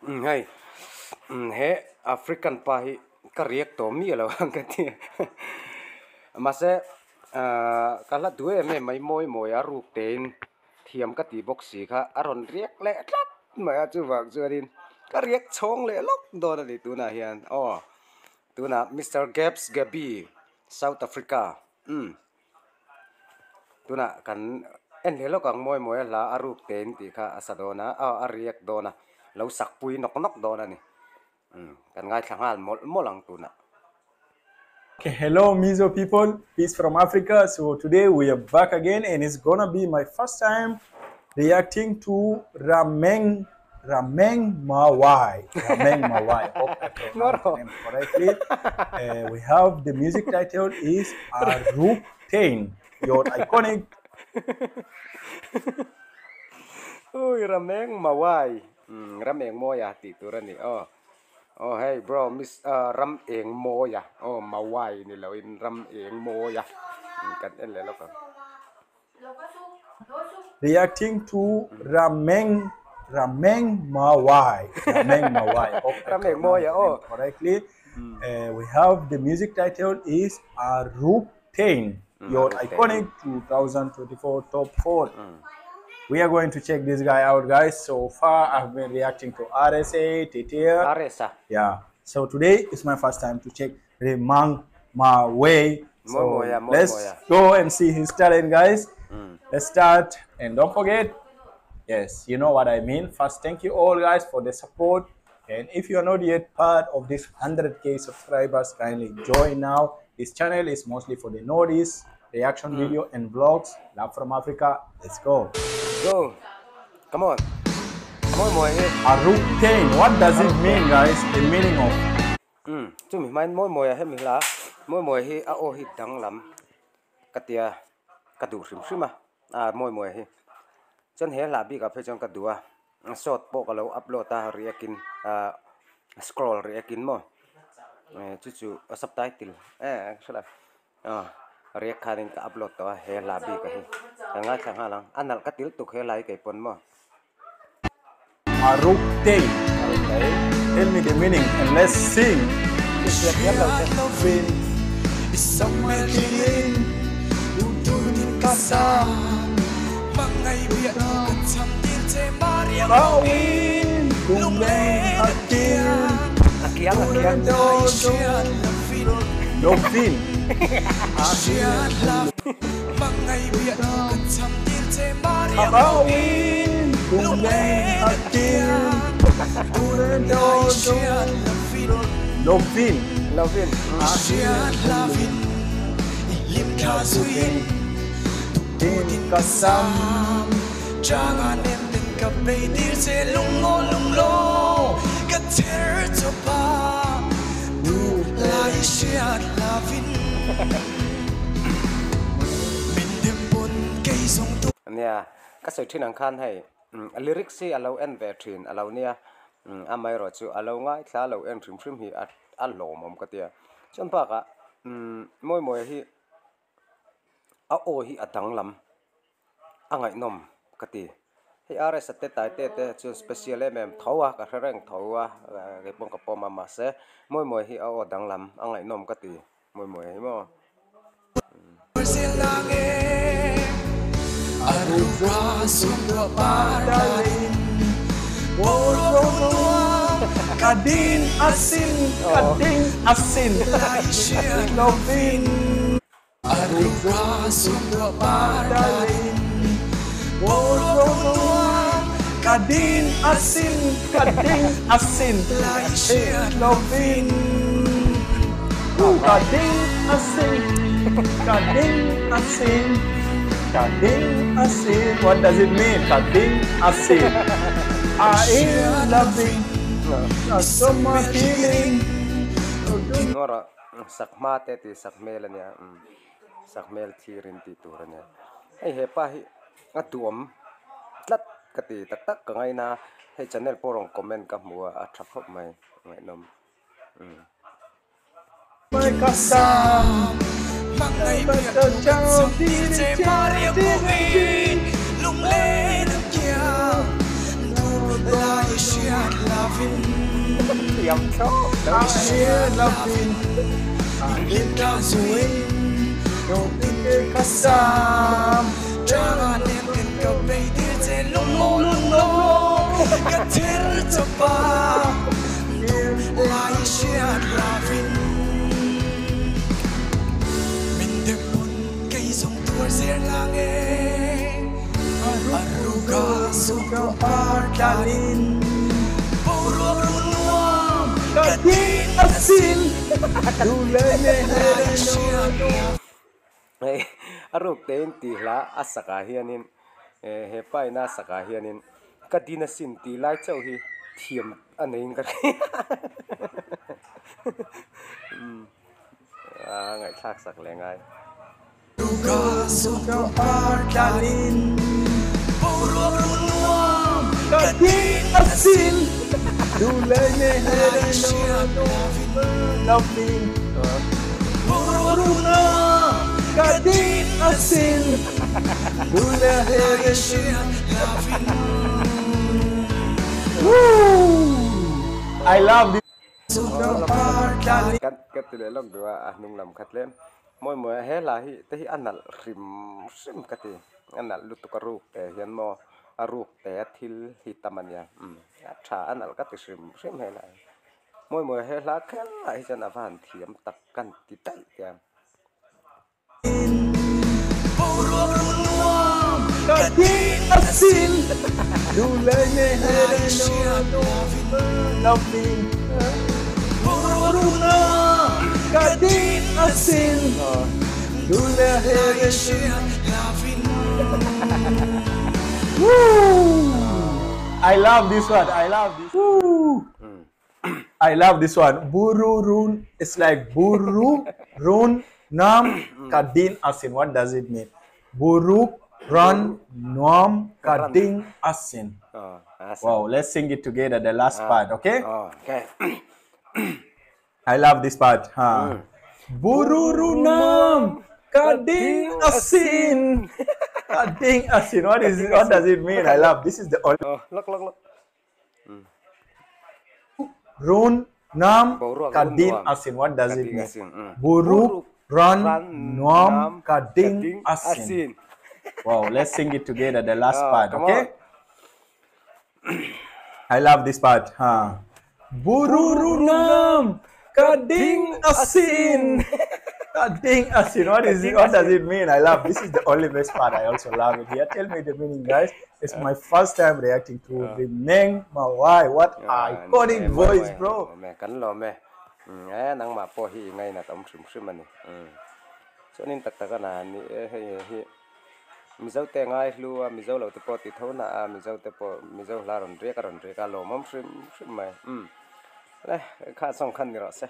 Hay he African pa hi kariek to mi lo ang kati mase kala duwe me mai moi a ruk tein thiam ka ti box si kha aron riek le tlat ma chu wak chuarin kariek chong le lok do na ni tu na hian tu na Mr. Gaps Gabi South Africa tu na kan en le lo kang moi la aruk tein ti kha asadona a riek do na lo zaipui nok do na ni kan ngai thangal molang tu na. Okay, hello Mizo people, peace from Africa. So today we are back again and it's gonna be my first time reacting to Mawimawia-A. Hope I pronounced the name correctly. We have the music title is tein, your iconic. Ui rameng moya ti turani Oh hey bro, Miss ram eng moya. Oh mawai ni lo in ram eng moya. Kan en le lo ka. Reacting to Mawimawia-A. Hope I pronounced the name correctly. We have the music title is tein, your iconic 2024 top 4. We are going to check this guy out, guys. So far, I've been reacting to RSA, Tetea. Aresa. Yeah. So today is my first time to check Mawimawia-A. So let's go and see his talent, guys. Let's start. And don't forget, yes, you know what I mean. First, thank you all, guys, for the support. And if you are not yet part of this 100K subscribers, kindly join now. This channel is mostly for the Nordics, reaction video and vlogs. Love from Africa. Let's go. Go. Come on. Tein. What does it mean, guys? The meaning of? Chu mi mai moi he mi la. Moi hi a o hi dang lam. Katia kadu rim moi hi. Chon he la bi ka phe chon kadua. Short po ka lo upload ta reakin scroll reakin mo. Chu subtitle. Sala. Riek khanin ka upload to he la bi ka hi nga thang halang anal ka til tuk he lai kai pon mo tein. Okay, tell me the meaning and let's sing. Lovin. Jangan enten kapedir se lungo kater topa du lai siat lavin min dem pon kay song tu nia ka soi thin ang khan hai lyrics si alo en ve thin alo nia amai ro chu alo ngai thla lo en thrim hi a lo mom ka tia chon pa ka moi hi a o hi atang lam angai nom ka ti he rs te tai te chu special mem thowa ka reng thowa ke pong ka pom ma se moi hi a o dang lam angai nom ka ti moi hi mo Arura sumwa padain kadin asin lovin Arura sumwa padain kadin asin lovin Kading asin. What does it mean? Kading asin. I loving. So much healing. Nora sakmate ti sakmel niya. Sakmel thirin ti turan niya. Ay he pa hi atuam tlat kati tak ka ngai na he channel porong comment ka mua atrap hop mai ngai nom. Mai kasam. Mangai biar kacau DJ Maria Buin lung le nak kia lai siat love vin tiệm chó Asia loving in ka zuin no tike kasam Jangan in ka bay dir te lung lo ka tir cho pa lai siat ravin min de pun kay song tuar ser lang aruga suka parkalin puro runuam kadin asin dulay lai siat hey aruk tein ti hla asaka hianin he pai na saka hianin kadina sin ti lai chau hi thiam anein ka ngai thak sak le ngai Ruga suka parkalin puro runuam kadin asin dulay lai siat loving puro runuam kadin asin dulay lai siat lavin I love this. suka parkalin kat tile lok dua nung lam khatlem moi he la hi te hi anal rim kati anal lutukaru te hian mo aruk te thil hi tamania tha anal kat rim he la moi he la khan la hi chan avan thiam tak kan ti tai ya puro runuam Kadin asin dulay lai siat loving puro runuam kadin asin dulay lai siat lavin I love this one. I love this. I love this one. Buru run. It's like buru run nam kadin asin. What does it mean? Buru run nam kadin asin. Wow. Let's sing it together. The last part. Okay. okay I love this part. Buru run nam kadin asin. Kadin asin. What is it? What does it mean? I love. This is the only. lok Run nam Buruk, kadin run, nuam. asin. What does it Kadin mean? asin, Buruk run nuam nam, kadin asin. Wow, let's sing it together. The last part, come okay? I love this part. Bururu nam kadin asin. Kadin asin. What is it? What does it mean? I love. This is the only best part. I also love it. Here, tell me the meaning, guys. It's my first time reacting to the Mawimawia-A. What iconic voice, bro. me kan lo me nang ma po hi ngai na tam shim ani cho nên tak tak na ni hi mi zau te ngai lu mi zau lo te po ti thona mi zau te po mi zau la ron re ka lo mom shim mai le kha song khan ni ro se